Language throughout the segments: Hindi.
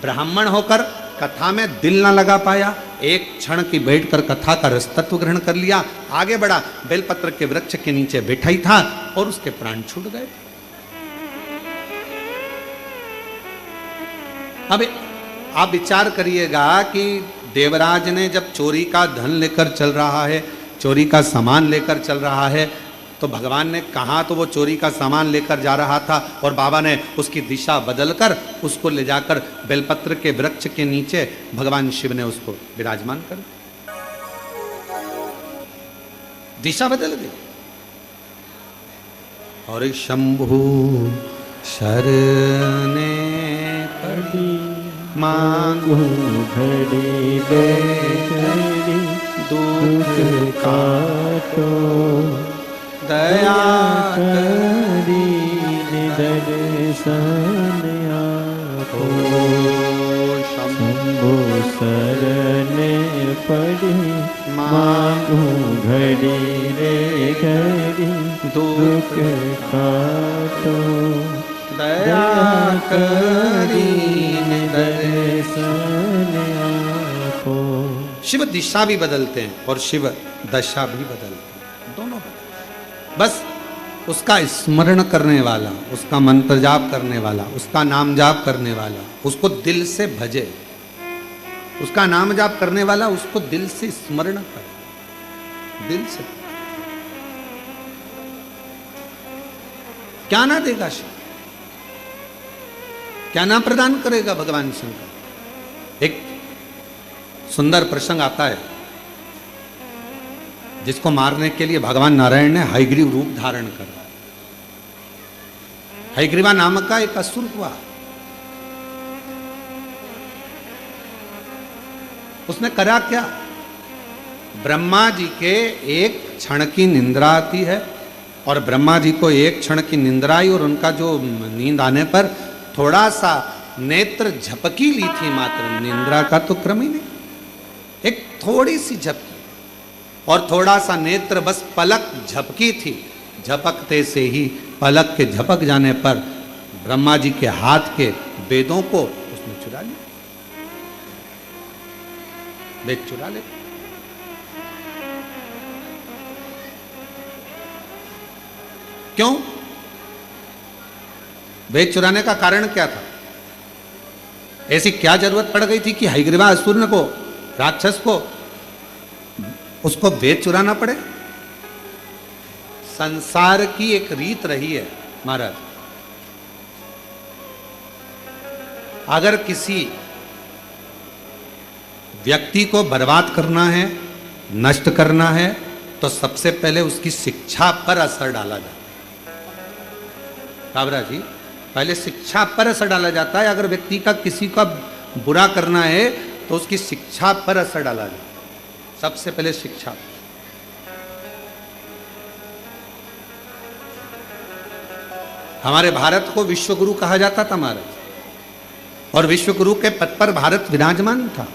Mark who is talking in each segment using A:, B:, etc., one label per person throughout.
A: ब्राह्मण होकर कथा में दिल ना लगा पाया, एक क्षण की बैठकर कथा का रसतत्व ग्रहण कर लिया, आगे बढ़ा, बेलपत्र के वृक्ष के नीचे बैठा ही था और उसके प्राण छूट गए। अब आप विचार करिएगा कि देवराज ने जब चोरी का धन लेकर चल रहा है, चोरी का सामान लेकर चल रहा है, तो भगवान ने कहा तो वो चोरी का सामान लेकर जा रहा था और बाबा ने उसकी दिशा बदलकर उसको ले जाकर बेलपत्र के वृक्ष के नीचे भगवान शिव ने उसको विराजमान कर दिशा बदल गई। और शंभु शरणे पड़ी मांगू
B: घड़ी बेघड़ी
A: दुख
B: काटो
A: दया
B: करी दर्शन आपो शंभो शरण पड़ी मांगू घड़ी रे घड़ी दुख काटो
A: दया करी
B: दर्शन आपो।
A: शिव दिशा भी बदलते हैं और शिव दशा भी बदलते हैं, दोनों बदलते हैं। बस उसका स्मरण करने वाला, उसका मंत्र जाप करने वाला, उसका नाम जाप करने वाला उसको दिल से भजे, उसका नाम जाप करने वाला उसको दिल से स्मरण करे, दिल से। क्या ना देगा शिव, क्या ना प्रदान करेगा भगवान शंकर। एक सुंदर प्रसंग आता है जिसको मारने के लिए भगवान नारायण ने हयग्रीव रूप धारण करा। हयग्रीवा नामक का एक असुर हुआ, उसने करा क्या, ब्रह्मा जी के एक क्षण की निंद्रा आती है और ब्रह्मा जी को एक क्षण की निंद्रा आई और उनका जो नींद आने पर थोड़ा सा नेत्र झपकी ली थी, मात्र निंद्रा का तो क्रम ही नहीं, एक थोड़ी सी झपकी और थोड़ा सा नेत्र, बस पलक झपकी थी, झपकते से ही पलक के झपक जाने पर ब्रह्मा जी के हाथ के वेदों को उसने चुरा लिया, वेद चुरा ले। क्यों? वेद चुराने का कारण क्या था? ऐसी क्या जरूरत पड़ गई थी कि हयग्रीवा असुर को, राक्षस को, उसको वेद चुराना पड़े? संसार की एक रीत रही है महाराज, अगर किसी व्यक्ति को बर्बाद करना है, नष्ट करना है, तो सबसे पहले उसकी शिक्षा पर असर डाला जाता है। काबरा जी, पहले शिक्षा पर असर डाला जाता है। अगर व्यक्ति का किसी का बुरा करना है तो उसकी शिक्षा पर असर डाला जाता है, सबसे पहले शिक्षा। हमारे भारत को विश्वगुरु कहा जाता था महाराज, और विश्वगुरु के पद पर भारत विराजमान था।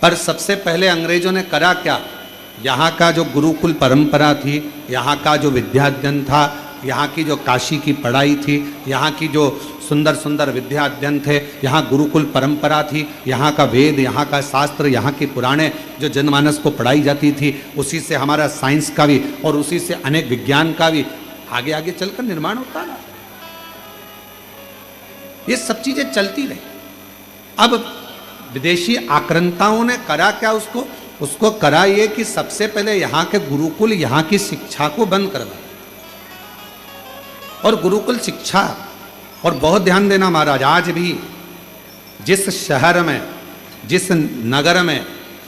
A: पर सबसे पहले अंग्रेजों ने करा क्या, यहाँ का जो गुरुकुल परंपरा थी, यहाँ का जो विद्याध्ययन था, यहाँ की जो काशी की पढ़ाई थी, यहाँ की जो सुंदर सुंदर विद्या अध्ययन थे, यहाँ गुरुकुल परंपरा थी, यहाँ का वेद, यहाँ का शास्त्र, यहाँ की पुराणे जो जनमानस को पढ़ाई जाती थी, उसी से हमारा साइंस का भी और उसी से अनेक विज्ञान का भी आगे आगे चलकर निर्माण होता है। ये सब चीजें चलती रही। अब विदेशी आक्रांताओं ने करा क्या, उसको करा ये कि सबसे पहले यहाँ के गुरुकुल, यहाँ की शिक्षा को बंद करवा, और गुरुकुल शिक्षा। और बहुत ध्यान देना महाराज, आज भी जिस शहर में, जिस नगर में,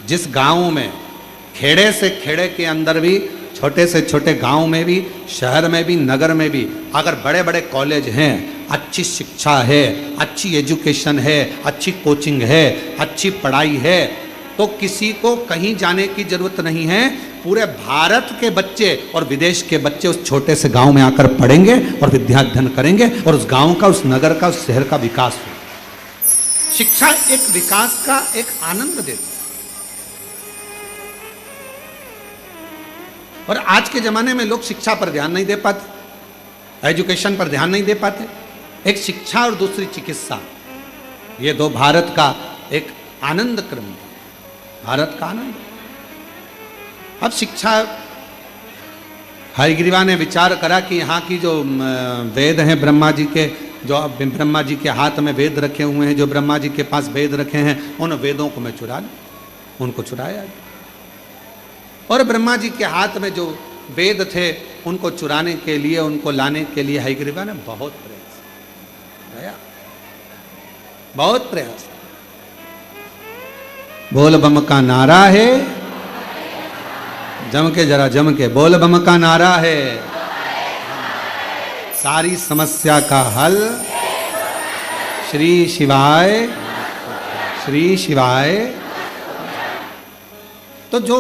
A: जिस गांव में, खेड़े से खेड़े के अंदर भी, छोटे से छोटे गांव में भी, शहर में भी, नगर में भी, अगर बड़े बड़े कॉलेज हैं, अच्छी शिक्षा है, अच्छी एजुकेशन है, अच्छी कोचिंग है, अच्छी पढ़ाई है, तो किसी को कहीं जाने की जरूरत नहीं है। पूरे भारत के बच्चे और विदेश के बच्चे उस छोटे से गांव में आकर पढ़ेंगे और विद्याध्ययन करेंगे, और उस गांव का, उस नगर का, उस शहर का विकास हो। शिक्षा एक विकास का एक आनंद देती है। और आज के जमाने में लोग शिक्षा पर ध्यान नहीं दे पाते, एजुकेशन पर ध्यान नहीं दे पाते। एक शिक्षा और दूसरी चिकित्सा। ये तो भारत का एक आनंद क्रम था, भारत का आनंद। अब शिक्षा, हयग्रीवा ने विचार करा कि यहाँ की जो वेद हैं ब्रह्मा जी के, जो ब्रह्मा जी के हाथ में वेद रखे हुए हैं, जो ब्रह्मा जी के पास वेद रखे हैं, उन वेदों को मैं चुरा लूं। उनको चुराया और ब्रह्मा जी के हाथ में जो वेद थे उनको चुराने के लिए, उनको लाने के लिए हयग्रीवा ने बहुत प्रयास किया, बहुत प्रयास। बोल बम का नारा है, जम के जरा जम के बोल बम का नारा है, सारी समस्या का हल श्री शिवाय, श्री शिवाय। तो जो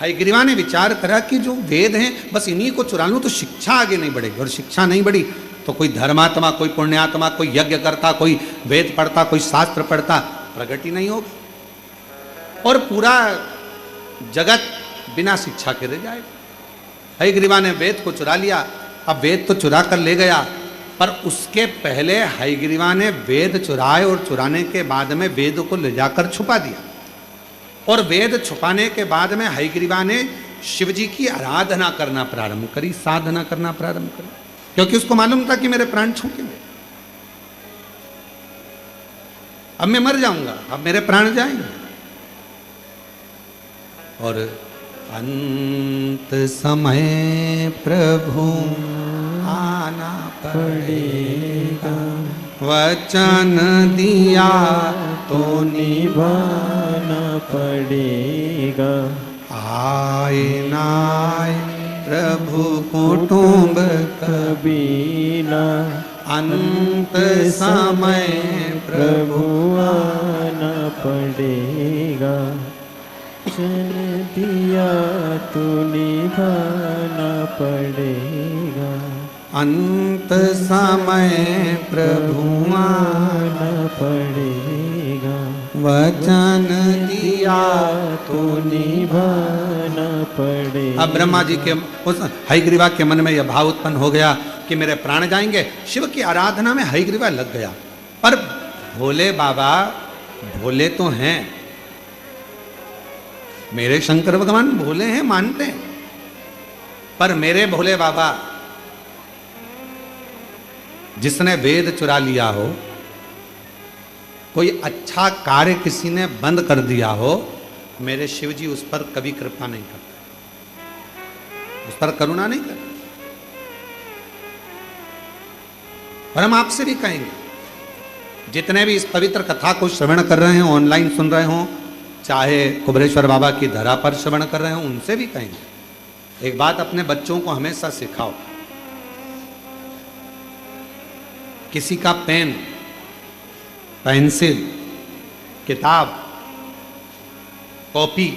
A: हयग्रीवा ने विचार करा कि जो वेद हैं बस इन्हीं को चुरा लूं तो शिक्षा आगे नहीं बढ़ेगी, और शिक्षा नहीं बढ़ी तो कोई धर्मात्मा, कोई पुण्यात्मा, कोई यज्ञ करता, कोई वेद पढ़ता, कोई शास्त्र पढ़ता, प्रगति नहीं होगी और पूरा जगत बिना शिक्षा के रह जाएगा। हयग्रीवा ने वेद को चुरा लिया। अब वेद तो चुरा कर ले गया, पर उसके पहले हयग्रीवा ने वेद चुराए और चुराने के बाद में वेद को ले जाकर छुपा दिया। और वेद छुपाने के बाद में हयग्रीवा ने शिव जी की आराधना करना प्रारंभ करी, साधना करना प्रारंभ करी, क्योंकि उसको मालूम था कि मेरे प्राण छूटेंगे, अब मैं मर जाऊंगा, अब मेरे प्राण जाएंगे। और अंत समय प्रभु आना पड़ेगा, वचन दिया तो
B: निभाना पड़ेगा।
A: आए नाय प्रभु कुटुंब
B: कभी ना
A: अंत समय
B: प्रभु आना पड़ेगा। वचन दिया तो निभाना पड़ेगा।
A: अंत समय प्रभु
B: आना पड़ेगा।
A: वचन दिया
B: तो निभाना पड़ेगा।
A: अब ब्रह्मा जी के उस हयग्रीवा के मन में यह भाव उत्पन्न हो गया कि मेरे प्राण जाएंगे। शिव की आराधना में हयग्रीवा लग गया, पर भोले बाबा भोले तो हैं, मेरे शंकर भगवान भोले हैं, मानते हैं, पर मेरे भोले बाबा जिसने वेद चुरा लिया हो, कोई अच्छा कार्य किसी ने बंद कर दिया हो, मेरे शिव जी उस पर कभी कृपा नहीं करते, उस पर करुणा नहीं करते। और हम आपसे भी कहेंगे, जितने भी इस पवित्र कथा को श्रवण कर रहे हैं, ऑनलाइन सुन रहे हो, चाहे कुबरेश्वर बाबा की धरा पर श्रवण कर रहे हो, उनसे भी कहेंगे, एक बात अपने बच्चों को हमेशा सिखाओ, किसी का पेन, पेंसिल, किताब, कॉपी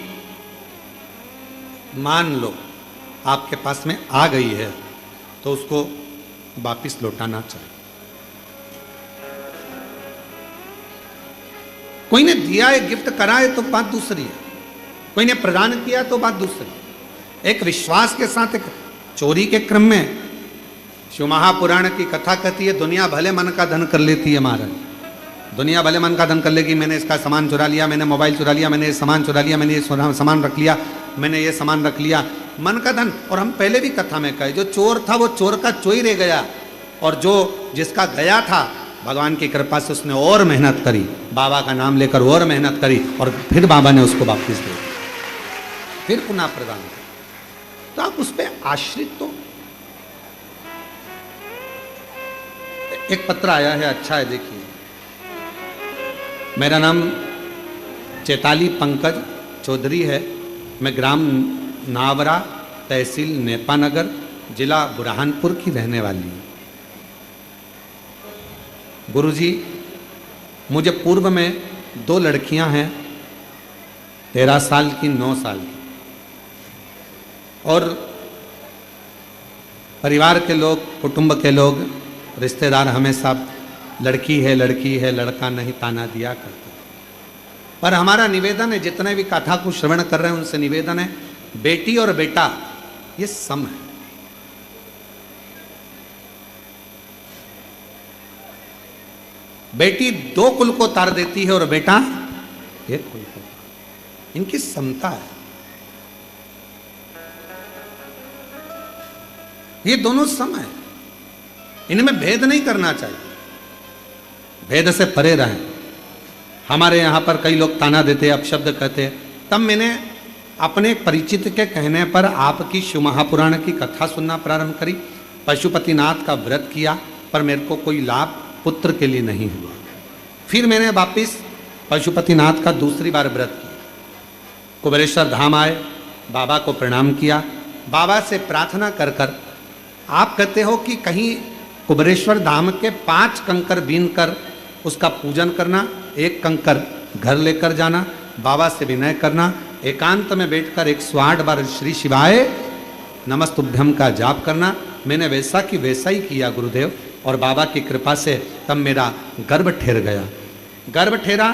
A: मान लो आपके पास में आ गई है तो उसको वापिस लौटाना चाहिए। कोई ने दिया है, गिफ्ट करा है तो बात दूसरी है, कोई ने प्रदान किया तो बात दूसरी। एक विश्वास के साथ एक चोरी के क्रम में शिव महापुराण की कथा कहती है, दुनिया भले मन का धन कर लेती है महाराज, दुनिया भले मन का धन कर लेगी, मैंने इसका सामान चुरा लिया, मैंने मोबाइल चुरा लिया, मैंने ये सामान चुरा लिया, मैंने ये सामान रख लिया, मैंने ये सामान रख लिया, मन का धन। और हम पहले भी कथा में कहे, जो चोर था वो चोर का चोर रह गया, और जो जिसका गया था भगवान की कृपा से उसने और मेहनत करी, बाबा का नाम लेकर और मेहनत करी, और फिर बाबा ने उसको वापस दे दिया, फिर पुनः प्रदान किया। तो आप उस पर आश्रित, तो एक पत्र आया है, अच्छा है, देखिए। मेरा नाम चैताली पंकज चौधरी है, मैं ग्राम नावरा, तहसील नेपानगर, जिला बुरहानपुर की रहने वाली हूँ। गुरुजी, मुझे पूर्व में 2 लड़कियां हैं, 13 साल की, 9 साल की, और परिवार के लोग, कुटुंब के लोग, रिश्तेदार हमेशा लड़की है, लड़की है, लड़का नहीं ताना दिया करते। पर हमारा निवेदन है, जितने भी कथा को श्रवण कर रहे हैं उनसे निवेदन है, बेटी और बेटा ये सम है। बेटी 2 कुल को तार देती है और बेटा 1 कुल को। इनकी समता है। ये दोनों सम है, इनमें भेद नहीं करना चाहिए, भेद से परे रहें। हमारे यहां पर कई लोग ताना देते, अपशब्द कहते। तब मैंने अपने परिचित के कहने पर आपकी शिव महापुराण की कथा सुनना प्रारंभ करी, पशुपतिनाथ का व्रत किया, पर मेरे को कोई लाभ पुत्र के लिए नहीं हुआ। फिर मैंने वापिस पशुपतिनाथ का दूसरी बार व्रत किया, कुबेरेश्वर धाम आए, बाबा को प्रणाम किया, बाबा से प्रार्थना कर कर, आप कहते हो कि कहीं कुबेरेश्वर धाम के 5 कंकर बीन कर उसका पूजन करना, 1 कंकर घर लेकर जाना, बाबा से विनय करना, एकांत में बैठकर 108 बार श्री शिवाय नमस्तुभ्यम का जाप करना। मैंने वैसा कि वैसा ही किया गुरुदेव, और बाबा की कृपा से तब मेरा गर्भ ठहर गया। गर्भ ठहरा,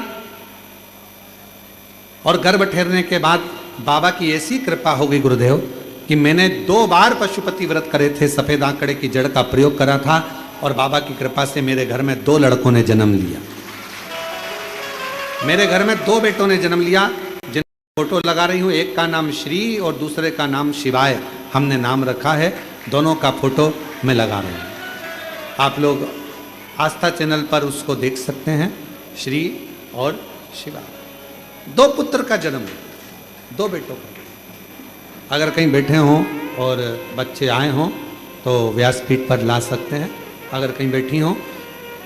A: और गर्भ ठहरने के बाद बाबा की ऐसी कृपा हो गई गुरुदेव कि मैंने 2 बार पशुपति व्रत करे थे, सफेद आंकड़े की जड़ का प्रयोग करा था, और बाबा की कृपा से मेरे घर में 2 लड़कों ने जन्म लिया। मेरे घर में 2 बेटों ने जन्म लिया, जिन फोटो लगा रही हूं, एक का नाम श्री और दूसरे का नाम शिवाय हमने नाम रखा है। दोनों का फोटो मैं लगा रहा हूं, आप लोग आस्था चैनल पर उसको देख सकते हैं। श्री और शिवाय, 2 पुत्र का जन्म, 2 बेटों का। अगर कहीं बैठे हों और बच्चे आए हों तो व्यासपीठ पर ला सकते हैं। अगर कहीं बैठी हों,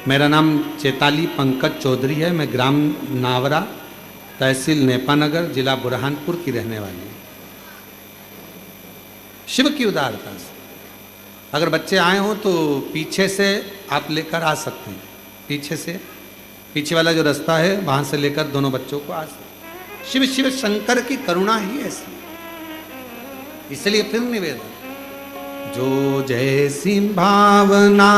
A: मेरा नाम चेताली पंकज चौधरी है, मैं ग्राम नावरा, तहसील नेपानगर, जिला बुरहानपुर की रहने वाली हूँ। शिव की उदारता से अगर बच्चे आए हों तो पीछे से आप लेकर आ सकते हैं, पीछे से, पीछे वाला जो रास्ता है वहां से लेकर दोनों बच्चों को आ सकते हैं। शिव शिव शंकर की करुणा ही ऐसी, इसलिए फिर निवेदन, जो जैसी भावना,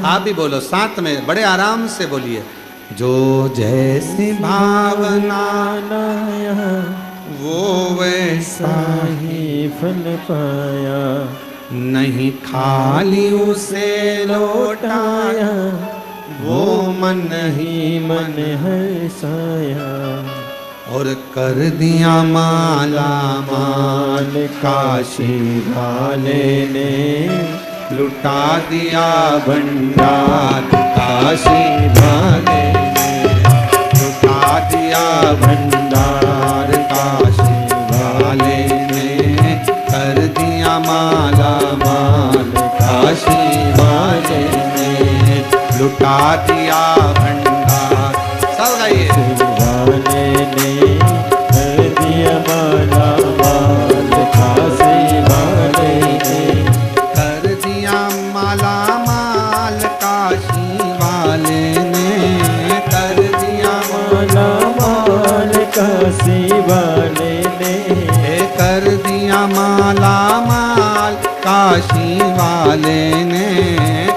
A: आप भी बोलो साथ में, बड़े आराम से बोलिए, जो जैसी भावना वो वैसा
B: ही फल पाया,
A: नहीं खाली उसे लौटाया, वो मन ही
B: मन हर्षाया,
A: और कर दिया माला माल काशी वाले ने, लुटा दिया भंडार काशी वाले ने, लुटा दिया भंडार काशी वाले ने, कर दिया माला माल काशी वाले ने, लुटा दिया भंडार। सब गाइए,
B: वाले ने कर दिया माला माल काशी वाले ने,
A: कर दिया माला माल काशी वाले ने, कर दिया
B: माला माल काशी वाले ने,
A: कर दिया माला माल काशी वाले ने,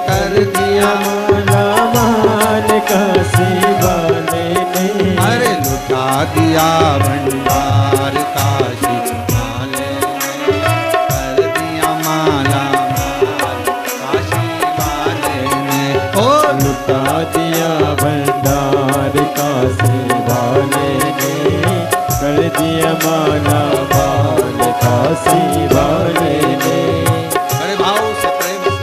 A: कर दिया
B: माला माल काशी वाले ने,
A: अरे लुटा दिया भंडार काशी वाले ने, कर दिया माला माल काशी वाले ने, ओ
B: लुटा दिया भंडार काशी वाले ने, कर दिया माला माल काशी वाले ने।
A: बड़े भाव से प्रेम से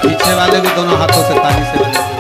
A: पीछे वाले भी दोनों हाथों से ताली से बजाते हैं।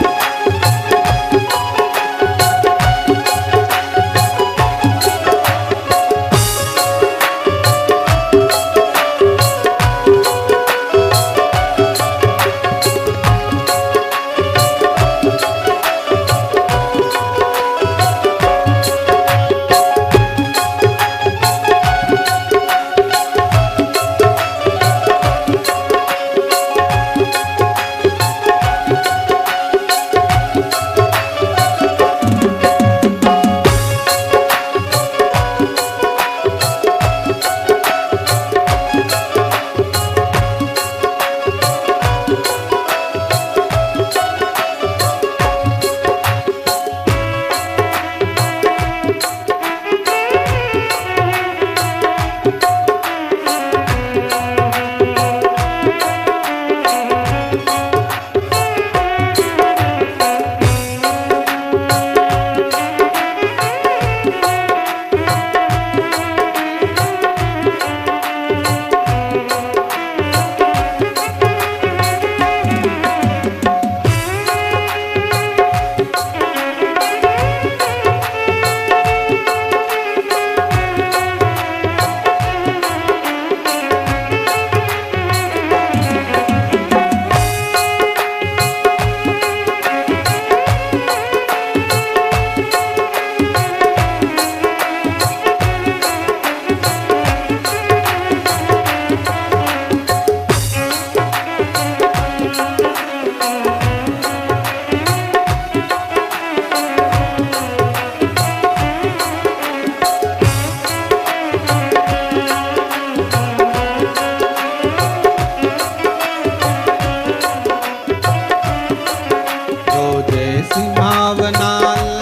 A: भावना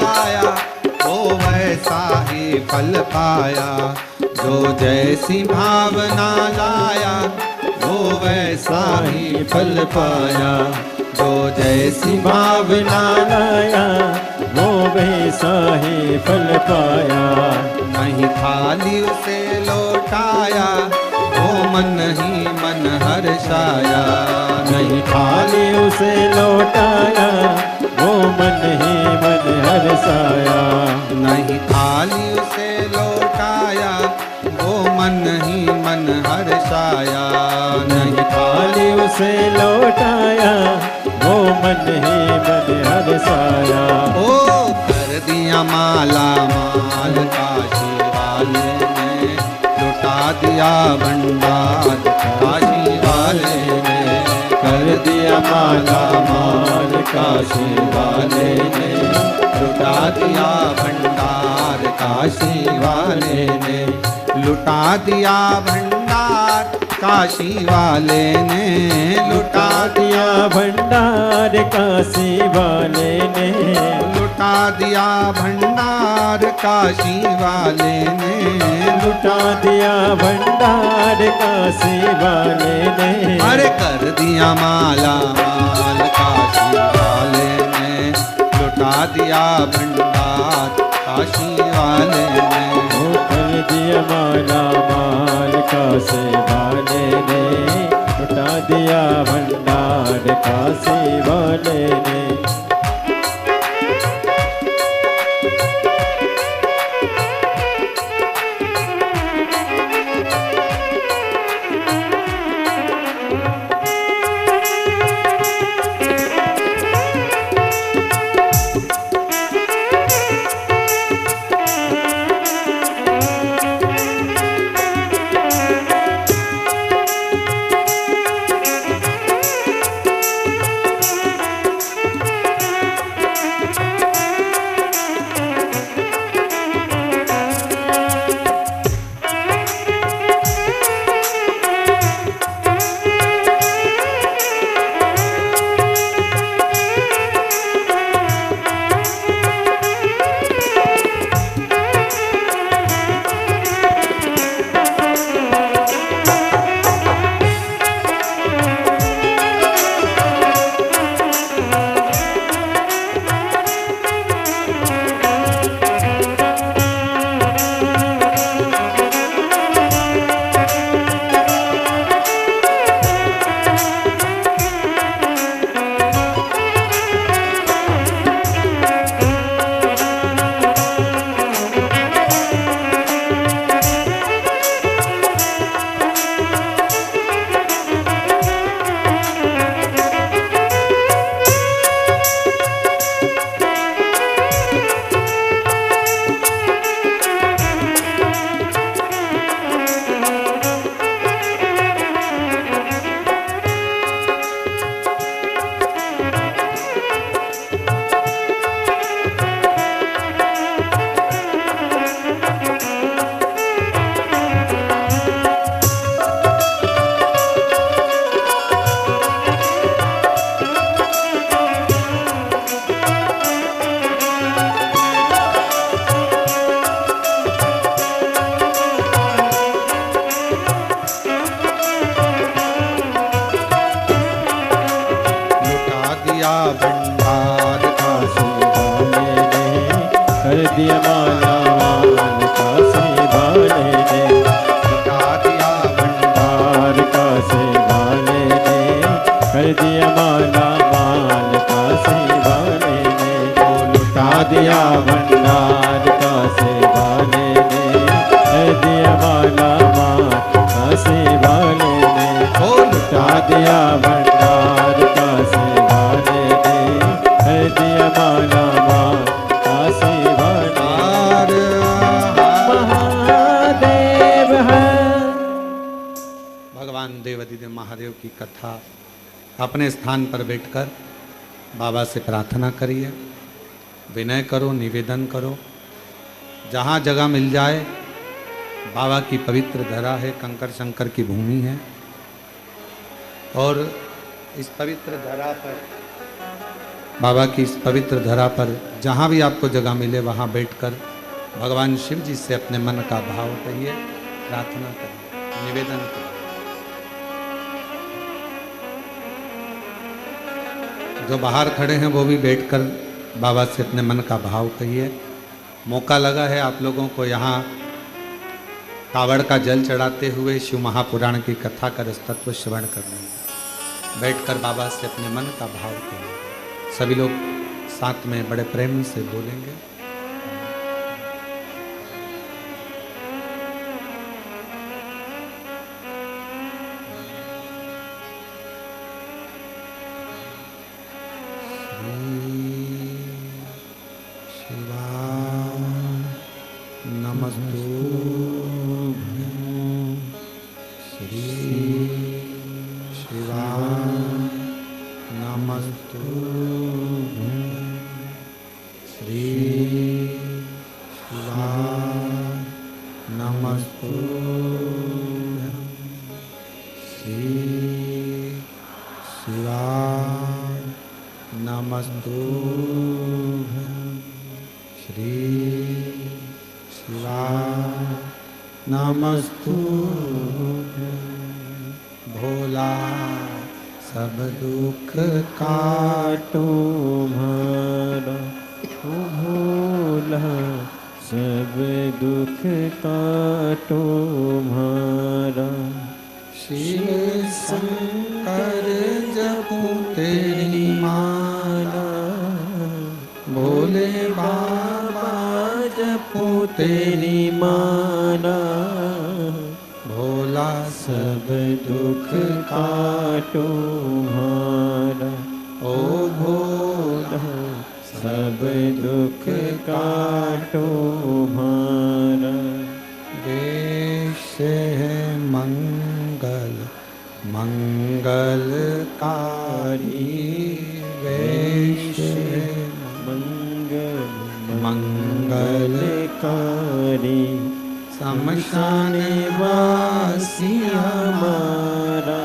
A: लाया वो वैसा ही फल पाया। जो जैसी भावना लाया वो वैसा ही फल पाया। जो जैसी भावना
B: लाया वो वैसा ही फल पाया।
A: नहीं खाली उसे लौटाया वो मन ही मन हर्षाया।
B: नहीं खाली उसे लौटाया वो मन ही मन हर्षाया।
A: नहीं खाली उसे लौटाया वो मन ही मन हर्षाया।
B: नहीं खाली उसे लौटाया वो मन ही मन हर्षाया।
A: ओ कर दिया माला माल काशी वाले ने, लुटा दिया भंडार काशी वाले ने।
B: कर दिया माला माल काशी वाले ने,
A: लुटा दिया भंडार काशी वाले ने। लुटा दिया भंडार काशी वाले ने। लुटा
B: दिया भंडार काशी वाले ने।
A: लुटा दिया भंडार काशी वाले ने।
B: लुटा दिया भंडार काशी वाले ने।
A: अरे कर दिया माला माल काशी वाले ने, लुटा दिया भंडार काशी वाले ने।
B: कर दिया माला माल काशी वाले ने, लुटा दिया भंडार काशी वाले ने।
A: भंडार काशी वाले ने।
B: कर दिया माला माल काशी वाले ने।
A: लुटा दिया
B: भंडार काशी वाले ने। कर दिया माला माल काशी वाले ने। लुटा दिया भंडार काशी वाले ने। कर दिया माला माल काशी वाले ने। लुटा दिया भंडार काशी वाले ने। कर दिया माला माल काशी वाले। महादेव है।
A: भगवान देवाधिदेव महादेव की कथा अपने स्थान पर बैठकर बाबा से प्रार्थना करिए, विनय करो, निवेदन करो। जहाँ जगह मिल जाए, बाबा की पवित्र धरा है, कंकर शंकर की भूमि है, और इस पवित्र धरा पर बाबा की इस पवित्र धरा पर जहाँ भी आपको जगह मिले वहाँ बैठकर भगवान शिव जी से अपने मन का भाव कहिए, प्रार्थना करिए, निवेदन करिए। जो बाहर खड़े हैं वो भी बैठकर बाबा से अपने मन का भाव कहिए। मौका लगा है आप लोगों को यहाँ कावड़ का जल चढ़ाते हुए शिव महापुराण की कथा का तत्व श्रवण करने में बैठकर बाबा से अपने मन का भाव कहिए। सभी लोग साथ में बड़े प्रेम से बोलेंगे। भोला सब दुख काटो
B: तुम्हारा, भोला सब दुख काटो तुम्हारा।
A: शिव शंकर जपो तेरी माला, भोले बाबा जपो तेरी माला। भोला
B: सब दुख काटो तुम्हारा,
A: ओ भोला
B: सब दुख काटो तुम्हारा।
A: देश है मंगल मंगलकारी, वेश है
B: मंगल
A: मंगलकारी। शमशान वासी
B: हमारा,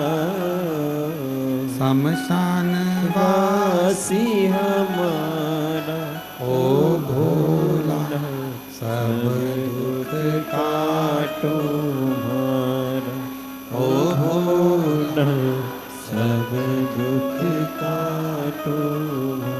A: शमशान
B: वासी हमारा।
A: ओ भोला सब दुख
B: काटो तुम्हारा,
A: ओ भोला
B: सब दुख काटो तुम्हारा।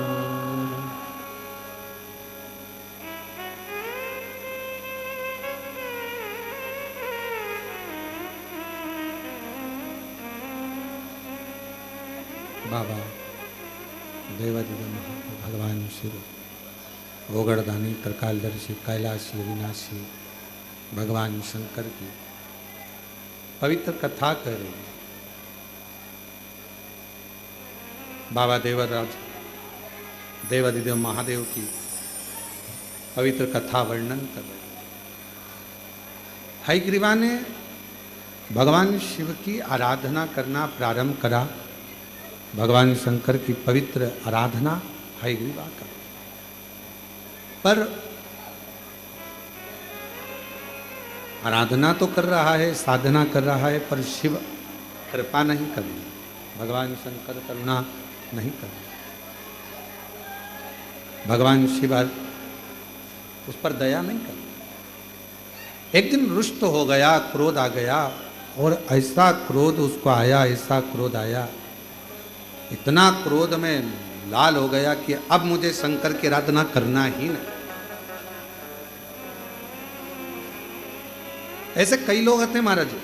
A: बाबा देवादिदेव भगवान शिव, गोगड़दानी, त्रिकालदर्शी, कैलाशी, अविनाशी भगवान शंकर की पवित्र कथा कर रही है। बाबा देवराज देवादिदेव महादेव की पवित्र कथा वर्णन कर रहे हैं। हयग्रीवा ने भगवान शिव की आराधना करना प्रारंभ करा। भगवान शंकर की पवित्र आराधना हयग्रीवा का, पर आराधना तो कर रहा है, साधना कर रहा है, पर शिव कृपा नहीं कर रहे, भगवान शंकर करुणा नहीं कर रहे। भगवान शिव उस पर दया नहीं कर रहे। एक दिन रुष्ट हो गया, क्रोध आ गया, और ऐसा क्रोध उसको आया, ऐसा क्रोध आया, इतना क्रोध में लाल हो गया कि अब मुझे शंकर की आराधना करना ही नहीं। ऐसे कई लोग होते हैं महाराज जी,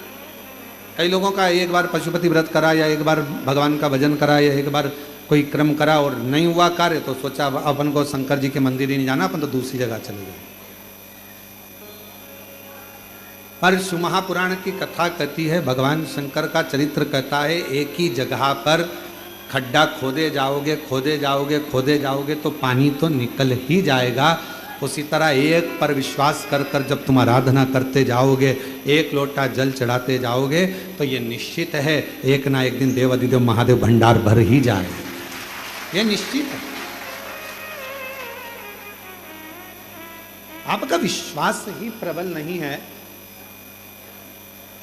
A: कई लोगों का एक बार पशुपति व्रत करा, या एक बार भगवान का भजन करा, या एक बार कोई क्रम करा और नहीं हुआ कार्य, तो सोचा अपन को शंकर जी के मंदिर ही नहीं जाना, अपन तो दूसरी जगह चले जाए। पर शिव महापुराण की कथा कहती है, भगवान शंकर का चरित्र कहता है, एक ही जगह पर खड्डा खोदे जाओगे, खोदे जाओगे, खोदे जाओगे तो पानी तो निकल ही जाएगा। उसी तरह एक पर विश्वास कर कर जब तुम आराधना करते जाओगे, एक लोटा जल चढ़ाते जाओगे, तो ये निश्चित है एक ना एक दिन देवादिदेव महादेव भंडार भर ही जाएगा, ये निश्चित है। आपका विश्वास ही प्रबल नहीं है,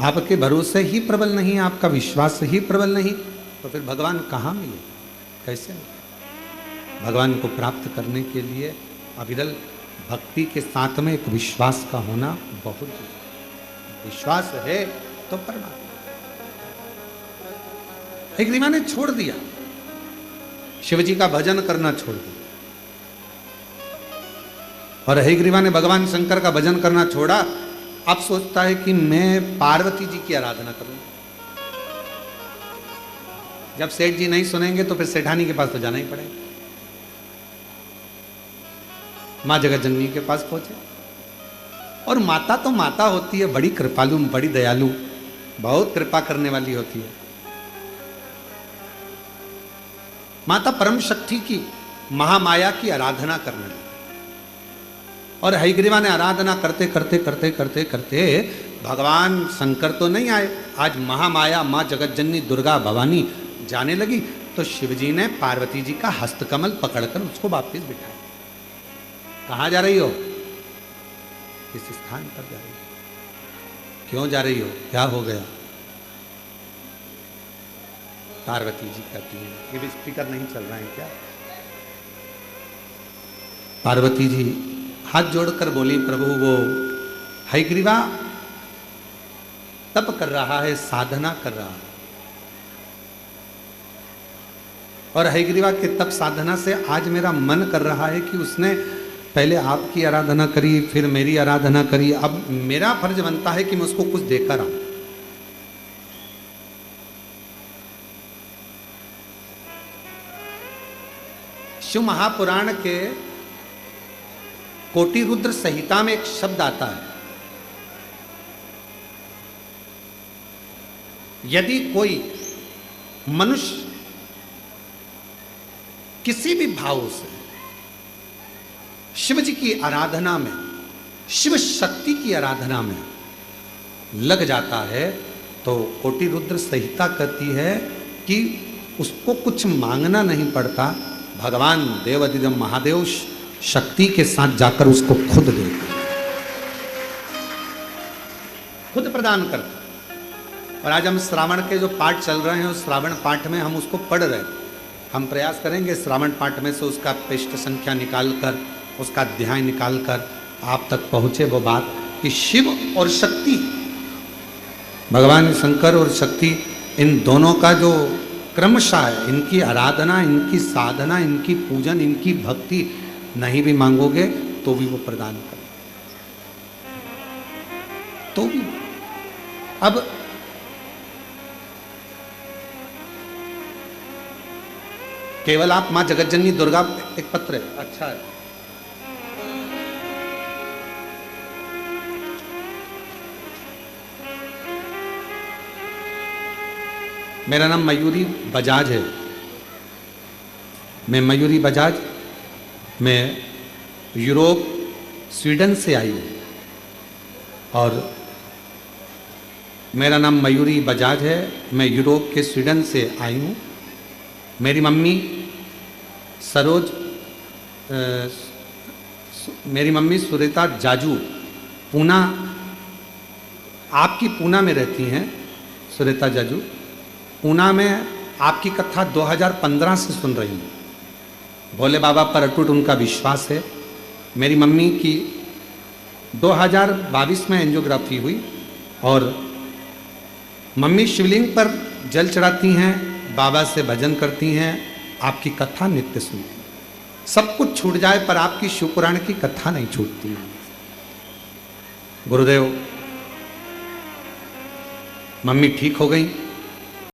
A: आपके भरोसे ही प्रबल नहीं है, आपका विश्वास ही प्रबल नहीं, तो फिर भगवान कहाँ मिले, कैसे मिले? भगवान को प्राप्त करने के लिए अविरल भक्ति के साथ में एक विश्वास का होना बहुत जरूरी। विश्वास है तो परमात्मा। हयग्रीवा ने छोड़ दिया, शिव जी का भजन करना छोड़ दिया, और हयग्रीवा ने भगवान शंकर का भजन करना छोड़ा। अब सोचता है कि मैं पार्वती जी की आराधना करूं। जब सेठ जी नहीं सुनेंगे तो फिर सेठानी के पास तो जाना ही पड़ेगा। मां जगत जननी के पास पहुंचे, और माता तो माता होती है, बड़ी कृपालु, बड़ी दयालु, बहुत कृपा करने वाली होती है। माता परम शक्ति की, महामाया की आराधना करने लगी, और हयग्रीवा ने आराधना करते करते करते करते करते भगवान शंकर तो नहीं आए, आज महामाया मां जगत जननी दुर्गा भवानी जाने लगी। तो शिवजी ने पार्वती जी का हस्तकमल पकड़कर उसको वापस बिठाया। कहां जा रही हो? इस स्थान पर जा रही हो। क्यों जा रही हो? क्या हो गया? पार्वती जी कहती हैं, ये भी स्पीकर नहीं चल रहा है क्या? पार्वती जी हाथ जोड़कर बोली, प्रभु वो हयग्रीवा तप कर रहा है, साधना कर रहा है, और हयग्रीवा के तप साधना से आज मेरा मन कर रहा है कि उसने पहले आपकी आराधना करी, फिर मेरी आराधना करी, अब मेरा फर्ज बनता है कि मैं उसको कुछ देकर आऊं। शिव महापुराण के कोटि रुद्र संहिता में एक शब्द आता है, यदि कोई मनुष्य किसी भी भाव से शिव जी की आराधना में, शिव शक्ति की आराधना में लग जाता है, तो कोटि रुद्र संहिता कहती है कि उसको कुछ मांगना नहीं पड़ता, भगवान देवाधिदेव महादेव शक्ति के साथ जाकर उसको खुद देते, खुद प्रदान करते। और आज हम श्रावण के जो पाठ चल रहे हैं, उस श्रावण पाठ में हम उसको पढ़ रहे हैं। हम प्रयास करेंगे श्रावण पाठ में से उसका पृष्ठ संख्या निकालकर, उसका अध्याय निकालकर आप तक पहुंचे वो बात कि शिव और शक्ति, भगवान शंकर और शक्ति, इन दोनों का जो क्रमशः है, इनकी आराधना, इनकी साधना, इनकी पूजन, इनकी भक्ति नहीं भी मांगोगे तो भी वो प्रदान कर, तो भी। अब केवल आप मां जगतजननी दुर्गा, एक पत्र है, अच्छा है, मेरा नाम मयूरी बजाज है, मैं मयूरी बजाज, मैं यूरोप स्वीडन से आई हूँ, और मेरा नाम मयूरी बजाज है, मैं यूरोप के स्वीडन से आई हूँ। मेरी मम्मी सरोज, मेरी मम्मी सुरेता जाजू पूना, आपकी पूना में रहती हैं, सुरेता जाजू पूना में आपकी कथा 2015 से सुन रही हूँ। भोले बाबा पर अटूट उनका विश्वास है। मेरी मम्मी की 2022 में एंजियोग्राफी हुई, और मम्मी शिवलिंग पर जल चढ़ाती हैं, बाबा से भजन करती हैं, आपकी कथा नित्य सुनती हैं। सब कुछ छूट जाए पर आपकी शिवपुराण की कथा नहीं छूटती। गुरुदेव, मम्मी ठीक हो गई,